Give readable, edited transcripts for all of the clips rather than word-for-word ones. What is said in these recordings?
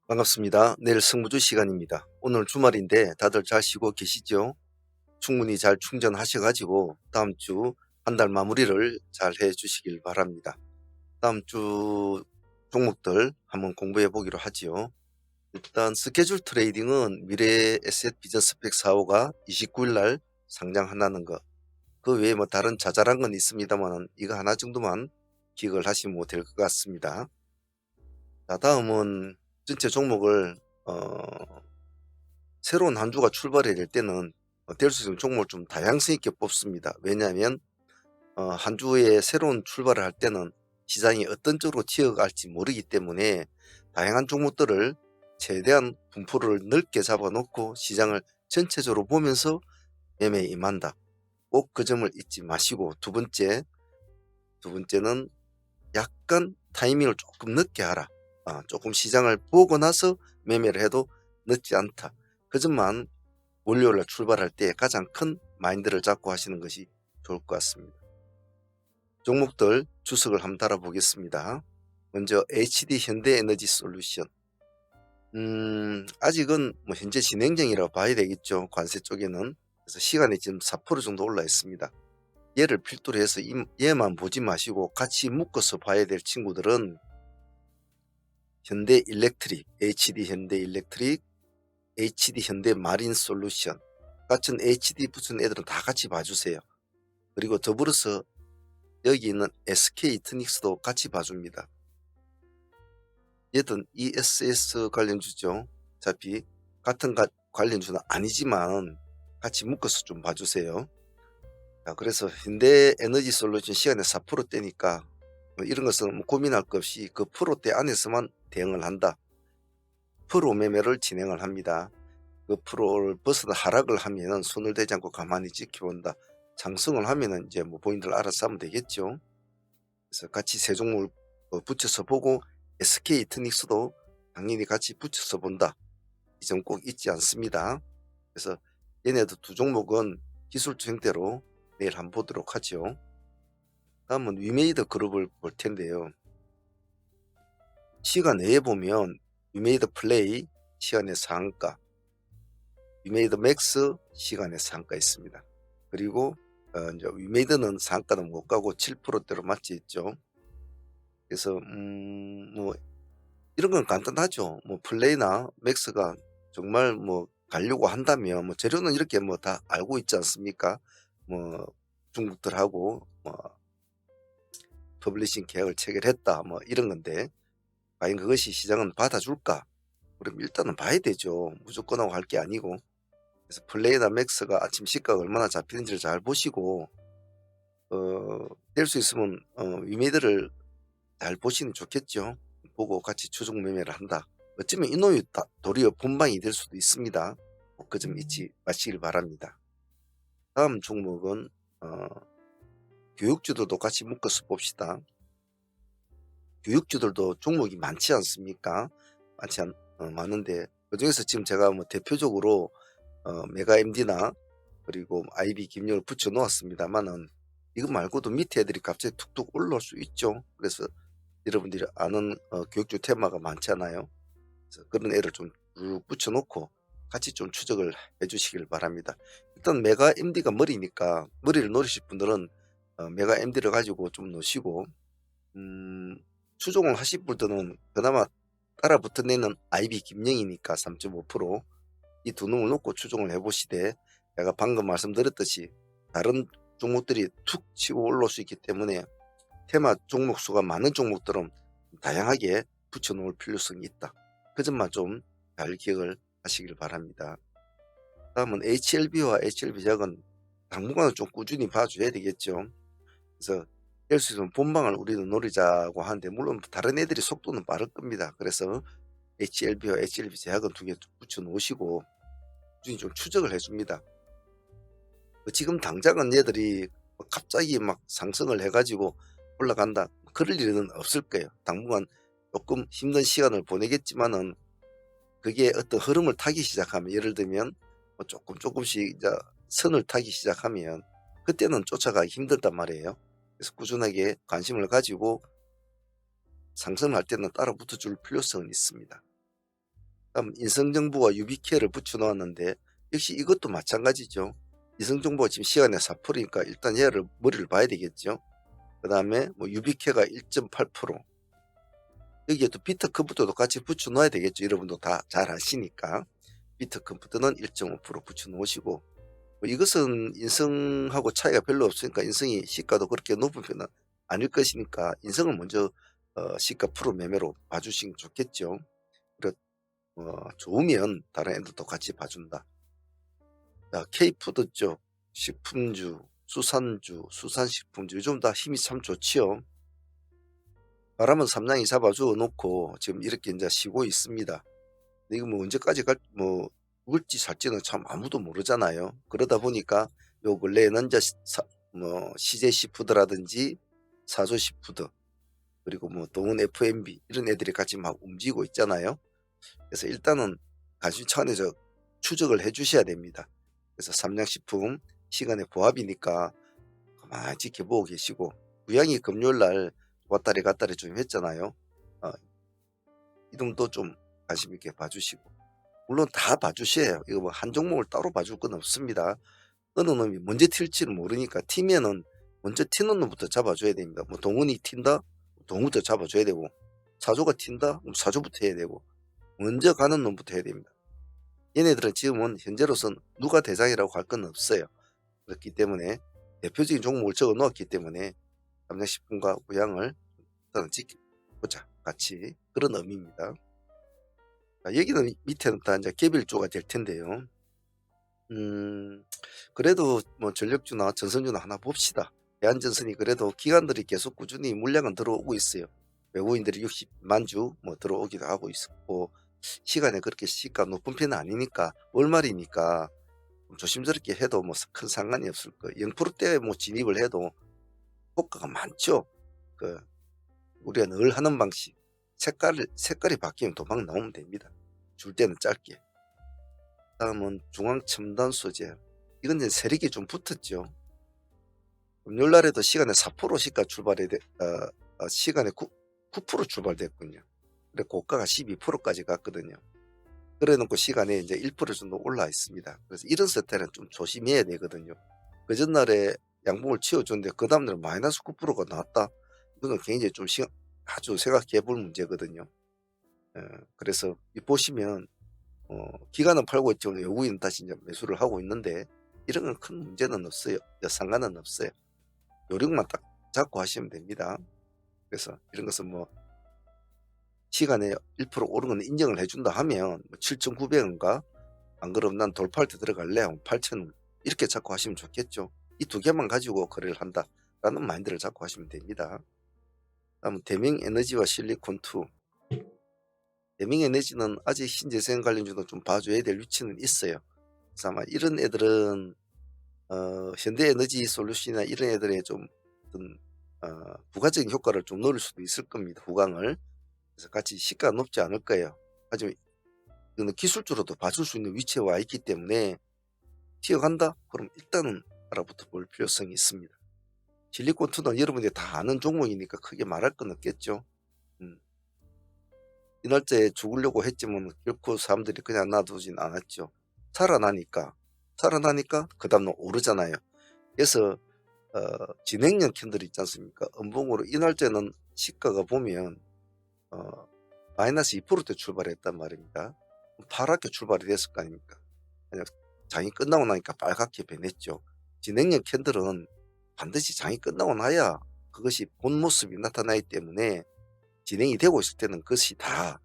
반갑습니다. 내일 승부주 시간입니다. 오늘 주말인데 다들 잘 쉬고 계시죠? 충분히 잘 충전하셔 가지고 다음 주 한 달 마무리를 잘 해 주시길 바랍니다. 다음 주 종목들 한번 공부해 보기로 하지요. 일단 스케줄 트레이딩은 미래 에셋 비전 스펙 4호가 29일 날 상장한다는 거. 그 외에 뭐 다른 자잘한 건 있습니다만 이거 하나 정도만 기억을 하시면 될 것 같습니다. 자, 다음은 전체 종목을 새로운 한 주가 출발해야 될 때는 될 수 있는 종목을 좀 다양성 있게 뽑습니다. 왜냐하면 한 주에 새로운 출발을 할 때는 시장이 어떤 쪽으로 튀어갈지 모르기 때문에 다양한 종목들을 최대한 분포를 넓게 잡아놓고 시장을 전체적으로 보면서 매매에 임한다. 꼭 그 점을 잊지 마시고 두 번째는 약간 타이밍을 조금 늦게 하라. 조금 시장을 보고 나서 매매를 해도 늦지 않다. 그 점만 월요일날 출발할 때 가장 큰 마인드를 잡고 하시는 것이 좋을 것 같습니다. 종목들 주석을 한번 달아보겠습니다. 먼저 HD 현대에너지솔루션. 아직은 뭐 현재 진행 중이라 봐야 되겠죠. 관세 쪽에는. 그래서 시간이 지금 4% 정도 올라 있습니다. 얘를 필두로 해서 얘만 보지 마시고 같이 묶어서 봐야 될 친구들은 현대일렉트릭, HD 현대일렉트릭, HD 현대마린솔루션 같은 HD 붙은 애들은 다 같이 봐주세요. 그리고 더불어서 여기 있는 SK이트닉스도 같이 봐줍니다. 얘든 ESS 관련주죠. 어차피 같은 관련주는 아니지만 같이 묶어서 좀 봐주세요. 자, 그래서 현대에너지솔루션 시간에 4%대니까 뭐 이런 것은 뭐 고민할 것 없이 그 프로대 안에서만 대응을 한다. 프로 매매를 진행을 합니다. 그 프로를 벗어나 하락을 하면은 손을 대지 않고 가만히 지켜본다. 상승을 하면은 이제 뭐 본인들 알아서 하면 되겠죠. 그래서 같이 세 종목을 붙여서 보고 SK이트닉스도 당연히 같이 붙여서 본다. 이 점 꼭 잊지 않습니다. 그래서 얘네도 두 종목은 기술주 형태로 내일 한번 보도록 하죠. 다음은 위메이드 그룹을 볼 텐데요. 시간 내에 보면 위메이드 플레이 시간의 상한가, 위메이드 맥스 시간의 상한가 있습니다. 그리고 이제 위메이드는 상한가는 못 가고 7%대로 맞지 있죠. 그래서 뭐 이런 건 간단하죠. 뭐 플레이나 맥스가 정말 뭐 가려고 한다면 뭐 재료는 이렇게 뭐 다 알고 있지 않습니까? 뭐 중국들하고 뭐 퍼블리싱 계약을 체결했다 뭐 이런 건데 과연 그것이 시장은 받아줄까? 그럼 일단은 봐야 되죠. 무조건 하고 할 게 아니고. 그래서 플레이나 맥스가 아침 시가가 얼마나 잡히는지를 잘 보시고 될 수 있으면 위메이드를 잘 보시는 좋겠죠. 보고 같이 추종 매매를 한다. 어쩌면 이 놈이 도리어 본방이 될 수도 있습니다. 그 점 잊지 마시길 바랍니다. 다음 종목은 교육주들도 같이 묶어서 봅시다. 교육주들도 종목이 많지 않습니까? 많은데 그중에서 지금 제가 뭐 대표적으로 메가MD나 그리고 IB 김용을 붙여 놓았습니다만은 이거 말고도 밑에 애들이 갑자기 툭툭 올라올 수 있죠. 그래서 여러분들이 아는 교육주 테마가 많잖아요. 그래서 그런 애를 좀 쭉 붙여 놓고 같이 좀 추적을 해 주시길 바랍니다. 일단 메가MD가 머리니까 머리를 노리실 분들은 메가MD를 가지고 좀 놓으시고 추종을 하실 분들은 그나마 따라 붙은 애는 IB 김영이니까 3.5%, 이 두 놈을 놓고 추종을 해 보시되 제가 방금 말씀드렸듯이 다른 종목들이 툭 치고 올라올 수 있기 때문에 테마 종목 수가 많은 종목들은 다양하게 붙여 놓을 필요성이 있다. 그 점만 좀 잘 기억을 하시길 바랍니다. 다음은 HLB와 HLB작은 당분간은 좀 꾸준히 봐줘야 되겠죠. 그래서 될 수 있으면 본방을 우리는 노리자고 하는데 물론 다른 애들이 속도는 빠를 겁니다. 그래서 HLB와 HLB제약은 두 개 붙여 놓으시고 꾸준히 좀 추적을 해줍니다. 지금 당장은 얘들이 갑자기 막 상승을 해가지고 올라간다, 그럴 일은 없을 거예요. 당분간 조금 힘든 시간을 보내겠지만은 그게 어떤 흐름을 타기 시작하면, 예를 들면 뭐 조금씩 이제 선을 타기 시작하면 그때는 쫓아가기 힘들단 말이에요. 그래서 꾸준하게 관심을 가지고 상승할 때는 따라 붙어줄 필요성은 있습니다. 다음 인성정보와 유비케어를 붙여 놓았는데 역시 이것도 마찬가지죠. 인성정보가 지금 시간에 4%니까 일단 얘를 머리를 봐야 되겠죠. 그 다음에 뭐 유비케어가 1.8%, 여기에 또 비트 컴퓨터도 같이 붙여 놓아야 되겠죠. 여러분도 다 잘 아시니까 비트 컴퓨터는 1.5% 붙여 놓으시고, 뭐 이것은 인성하고 차이가 별로 없으니까 인성이 시가도 그렇게 높은 편은 아닐 것이니까 인성을 먼저 시가 프로 매매로 봐주시면 좋겠죠. 그리고 좋으면 다른 애들도 같이 봐준다. 자, K푸드 쪽 식품주, 수산주, 수산식품주 요즘 다 힘이 참 좋지요. 바람은 삼량이 잡아주어 놓고 지금 이렇게 이제 쉬고 있습니다. 이거 뭐 언제까지 뭐 울지 살지는 참 아무도 모르잖아요. 그러다 보니까 요 근래에는 이제 뭐 CJ시푸드라든지 사조시푸드, 그리고 뭐 동은 F&B 이런 애들이 같이 막 움직이고 있잖아요. 그래서 일단은 간신 차원에서 추적을 해 주셔야 됩니다. 그래서 삼양식품 시간의 보합이니까 가만히 지켜보고 계시고, 부양이 금요일날 왔다리 갔다리 좀 했잖아요. 이름도 좀 관심 있게 봐주시고, 물론 다 봐주셔야 해요. 이거 뭐 한 종목을 따로 봐줄 건 없습니다. 어느 놈이 먼저 튈지는 모르니까 튀면은 먼저 튀는 놈부터 잡아줘야 됩니다. 뭐 동훈이 튄다? 동훈부터 잡아줘야 되고, 사조가 튄다? 그럼 사조부터 해야 되고, 먼저 가는 놈부터 해야 됩니다. 얘네들은 지금은 현재로선 누가 대장이라고 할 건 없어요. 그렇기 때문에 대표적인 종목을 적어 놓았기 때문에 삼양식품과 우양을 일단 지켜보자, 같이, 그런 의미입니다. 자, 여기는 밑에는 다 이제 개별주가 될 텐데요. 그래도 뭐 전력주나 전선주나 하나 봅시다. 대한전선이 그래도 기관들이 계속 꾸준히 물량은 들어오고 있어요. 외국인들이 60만 주 뭐 들어오기도 하고 있었고, 시간에 그렇게 시가 높은 편은 아니니까 월말이니까 조심스럽게 해도 뭐 큰 상관이 없을 거예요. 0%대 뭐 진입을 해도 효과가 많죠. 그 우리가 늘 하는 방식, 색깔이 바뀌면 도망 나오면 됩니다. 줄 때는 짧게. 다음은 중앙첨단 소재. 이건 이제 세력이 좀 붙었죠. 금요일날에도 시간에 4% 시가 시간에 9% 출발됐군요. 그래 고가가 12%까지 갔거든요. 그래 놓고 시간에 이제 1% 정도 올라 있습니다. 그래서 이런 스타일은 좀 조심해야 되거든요. 그 전날에 양봉을 치워줬는데 그 다음날 마이너스 9%가 나왔다. 이거는 굉장히 좀 아주 생각해 볼 문제거든요. 그래서 보시면 기관은 팔고 있지만 외국인은 다시 이제 매수를 하고 있는데, 이런 건 큰 문제는 없어요. 상관은 없어요. 요령만 딱 잡고 하시면 됩니다. 그래서 이런 것은 뭐 시간에 1% 오른 건 인정을 해준다 하면 뭐 7,900원가, 안 그러면 난 돌파할 때 들어갈래? 8,000원, 이렇게 잡고 하시면 좋겠죠. 이 두 개만 가지고 거래를 한다라는 마인드를 잡고 하시면 됩니다. 다음은 대명에너지와 실리콘2. 대명에너지는 아직 신재생 관련주도 좀 봐줘야 될 위치는 있어요. 그래서 아마 이런 애들은 현대에너지 솔루션이나 이런 애들의 좀 어떤 부가적인 효과를 좀 노릴 수도 있을 겁니다. 후광을. 그래서 같이 시가가 높지 않을 거예요. 하지만 이거는 기술적으로도 봐줄 수 있는 위치에 와 있기 때문에 튀어간다? 그럼 일단은 알아부터 볼 필요성이 있습니다. 실리콘2는 여러분들이 다 아는 종목이니까 크게 말할 건 없겠죠. 이 날짜에 죽으려고 했지만 결코 사람들이 그냥 놔두진 않았죠. 살아나니까 그 다음날 오르잖아요. 그래서 진행형 캔들 있지 않습니까? 음봉으로 이 날짜는 시가가 보면 마이너스 2%대 출발했단 말입니다. 파랗게 출발이 됐을 거 아닙니까? 장이 끝나고 나니까 빨갛게 변했죠. 진행형 캔들은 반드시 장이 끝나고 나야 그것이 본 모습이 나타나기 때문에 진행이 되고 있을 때는 그것이 다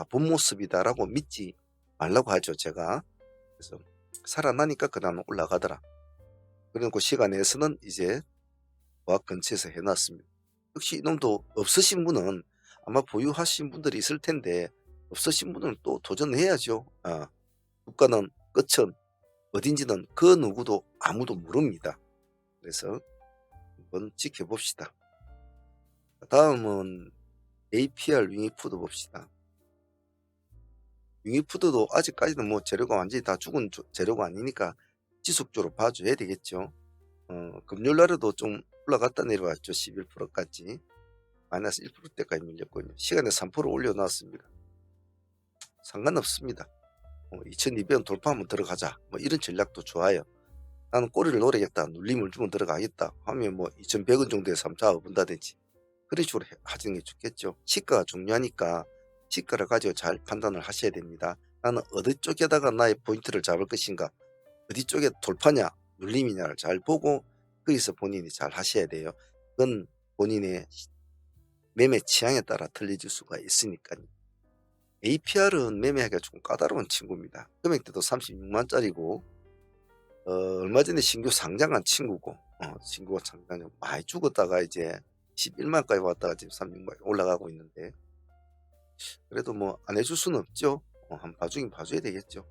본 모습이다라고 믿지 말라고 하죠, 제가. 그래서 살아나니까 그 다음 올라가더라. 그리고 시간에서는 이제 보합 근처에서 해놨습니다. 역시 이놈도 없으신 분은 아마 보유하신 분들이 있을 텐데, 없으신 분은 또 도전해야죠. 국가는 끝은 어딘지는 그 누구도 아무도 모릅니다. 그래서 한번 지켜봅시다. 다음은 APR 윙이푸드 봅시다. 윙이푸드도 아직까지는 뭐 재료가 완전히 다 죽은 재료가 아니니까 지속적으로 봐줘야 되겠죠. 금요일날에도 좀 올라갔다 내려왔죠. 11%까지. 마이너스 1%대까지 밀렸거든요. 시간에 3% 올려놨습니다. 상관없습니다. 2200원 돌파하면 들어가자. 뭐 이런 전략도 좋아요. 나는 꼬리를 노리겠다. 눌림을 주면 들어가겠다. 하면 뭐 2100원 정도에 3차 본다든지 그런 식으로 하시는 게 좋겠죠. 시가가 중요하니까 시가를 가지고 잘 판단을 하셔야 됩니다. 나는 어디 쪽에다가 나의 포인트를 잡을 것인가, 어디 쪽에 돌파냐 눌림이냐를 잘 보고 거기서 본인이 잘 하셔야 돼요. 그건 본인의 매매 취향에 따라 틀려질 수가 있으니까요. APR은 매매하기가 조금 까다로운 친구입니다. 금액대도 36만짜리고 얼마 전에 신규 상장한 친구고 친구가 상장을 많이 죽었다가 이제 11만까지 왔다가 지금 36만 올라가고 있는데, 그래도 뭐 안 해줄 수는 없죠. 한 봐주긴 봐줘야 되겠죠.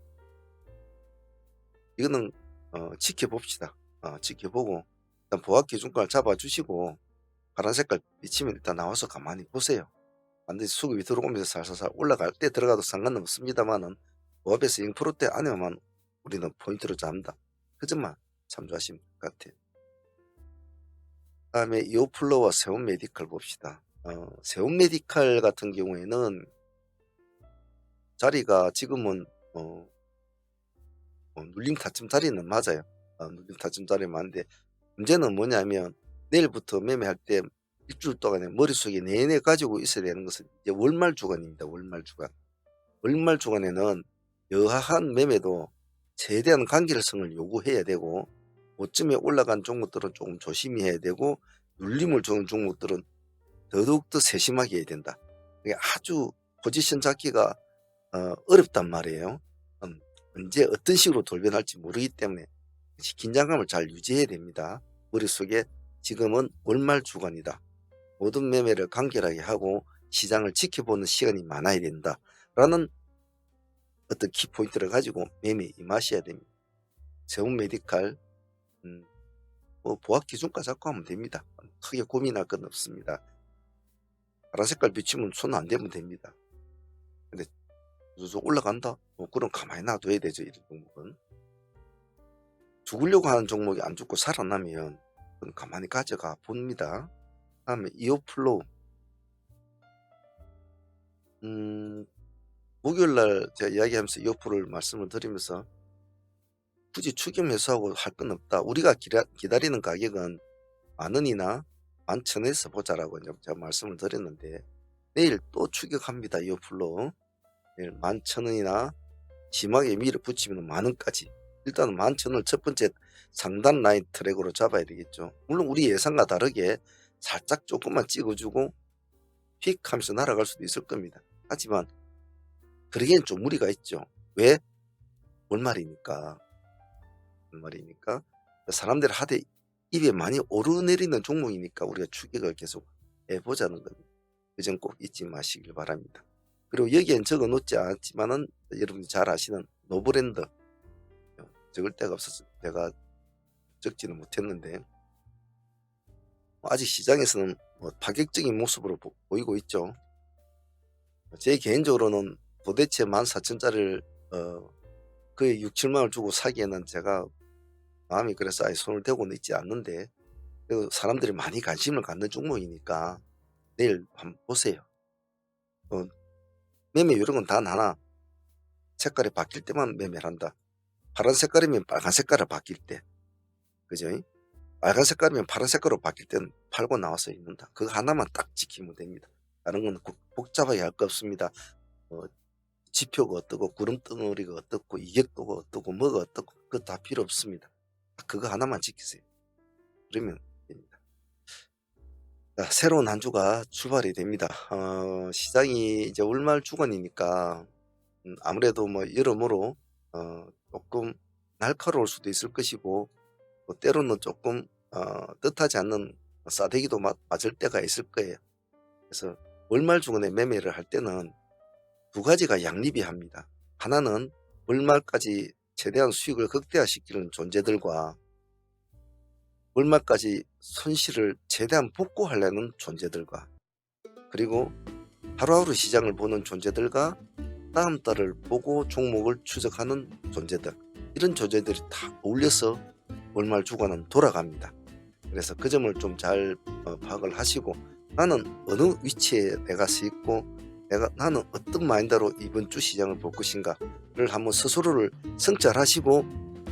이거는 지켜봅시다. 지켜보고 일단 보합 기준가를 잡아주시고 파란 색깔 비치면 일단 나와서 가만히 보세요. 반드시 수급이 들어오면서 살살살 올라갈 때 들어가도 상관은 없습니다만은 보합에서 0%대 안에만 우리는 포인트를 잡는다. 그 점만 참조하시면 될 것 같아요. 다음에 이오플로와 세운 메디칼 봅시다. 세운 메디칼 같은 경우에는 자리가 지금은 눌림 타점 자리는 맞아요. 눌림 타점 자리 맞는데 문제는 뭐냐면 내일부터 매매할 때 일주일 동안에 머릿속에 내내 가지고 있어야 되는 것은 이제 월말 주간입니다. 월말 주간. 월말 주간에는 여하한 매매도 최대한 간결성을 요구해야 되고, 고점에 올라간 종목들은 조금 조심히 해야 되고, 눌림을 주는 종목들은 더더욱더 세심하게 해야 된다. 이게 아주 포지션 잡기가 어렵단 말이에요. 언제 어떤 식으로 돌변할지 모르기 때문에 긴장감을 잘 유지해야 됩니다. 머릿속에 지금은 월말 주간이다. 모든 매매를 간결하게 하고 시장을 지켜보는 시간이 많아야 된다. 라는 어떤 키포인트를 가지고 매매에 임하셔야 됩니다. 세운 메디칼 뭐 보합 기준가 잡고 하면 됩니다. 크게 고민할 건 없습니다. 파란 색깔 비치면 손 안 대면 됩니다. 근데 쭉 올라간다? 그럼 가만히 놔둬야 되죠. 이런 종목은. 죽으려고 하는 종목이 안 죽고 살아나면 그건 가만히 가져가 봅니다. 다음에 이오플로우. 목요일날 제가 이야기하면서 이오플로우를 말씀을 드리면서 굳이 추격 매수하고 할 건 없다. 우리가 기다리는 가격은 10,000원이나 11,000원에서 보자라고 제가 말씀을 드렸는데, 내일 또 추격합니다. 이오플로우. 내일 11,000원이나 심하게 밀어붙이면 10,000원까지. 일단은 11,000원을 첫 번째 상단 라인 트랙으로 잡아야 되겠죠. 물론 우리 예상과 다르게 살짝 조금만 찍어주고 휙 하면서 날아갈 수도 있을 겁니다. 하지만 그러기엔 좀 무리가 있죠. 왜? 월말이니까. 사람들 하되 입에 많이 오르내리는 종목이니까 우리가 추격을 계속 해보자는 겁니다. 그 점 꼭 잊지 마시길 바랍니다. 그리고 여기엔 적어 놓지 않았지만은 여러분이 잘 아시는 노브랜드, 적을 데가 없어서 제가 적지는 못했는데 아직 시장에서는 파격적인 모습으로 보이고 있죠. 제 개인적으로는 도대체 14,000짜리를 거의 6, 7만을 주고 사기에는 제가 마음이 그래서 아예 손을 대고는 있지 않는데, 그리고 사람들이 많이 관심을 갖는 종목이니까 내일 한번 보세요. 매매 요령은 다 나나. 색깔이 바뀔 때만 매매를 한다. 파란 색깔이면 빨간 색깔을 바뀔 때, 그죠? 빨간 색깔이면 파란 색깔로 바뀔 때는 팔고 나와서 있는다. 그거 하나만 딱 지키면 됩니다. 다른 건 복잡하게 할 거 없습니다. 지표가 어떻고 구름덩어리가 어떻고 이격도가 어떻고 뭐가 어떻고 그거 다 필요 없습니다. 그거 하나만 지키세요. 그러면 됩니다. 자, 새로운 한 주가 출발이 됩니다. 시장이 이제 월말 주간이니까 아무래도 뭐 여러모로 조금 날카로울 수도 있을 것이고, 또 때로는 조금 뜻하지 않는 싸대기도 맞을 때가 있을 거예요. 그래서 월말 주간에 매매를 할 때는 두 가지가 양립이 합니다. 하나는 월말까지 최대한 수익을 극대화시키는 존재들과 월말까지 손실을 최대한 복구하려는 존재들과, 그리고 하루하루 시장을 보는 존재들과 다음 달을 보고 종목을 추적하는 존재들, 이런 존재들이 다 어울려서 월말 주간은 돌아갑니다. 그래서 그 점을 좀 잘 파악을 하시고, 나는 어느 위치에 내가 서 있고 나는 어떤 마인드로 이번 주 시장을 볼 것인가를 한번 스스로를 성찰하시고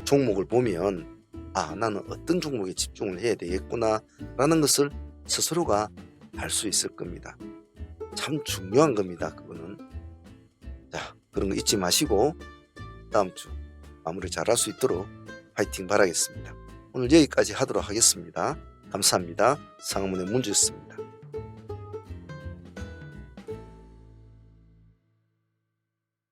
종목을 보면 나는 어떤 종목에 집중을 해야 되겠구나 라는 것을 스스로가 알 수 있을 겁니다. 참 중요한 겁니다. 그거는. 자, 그런 거 잊지 마시고 다음 주 마무리 잘할 수 있도록 파이팅 바라겠습니다. 오늘 여기까지 하도록 하겠습니다. 감사합니다. 상무의 문주였습니다.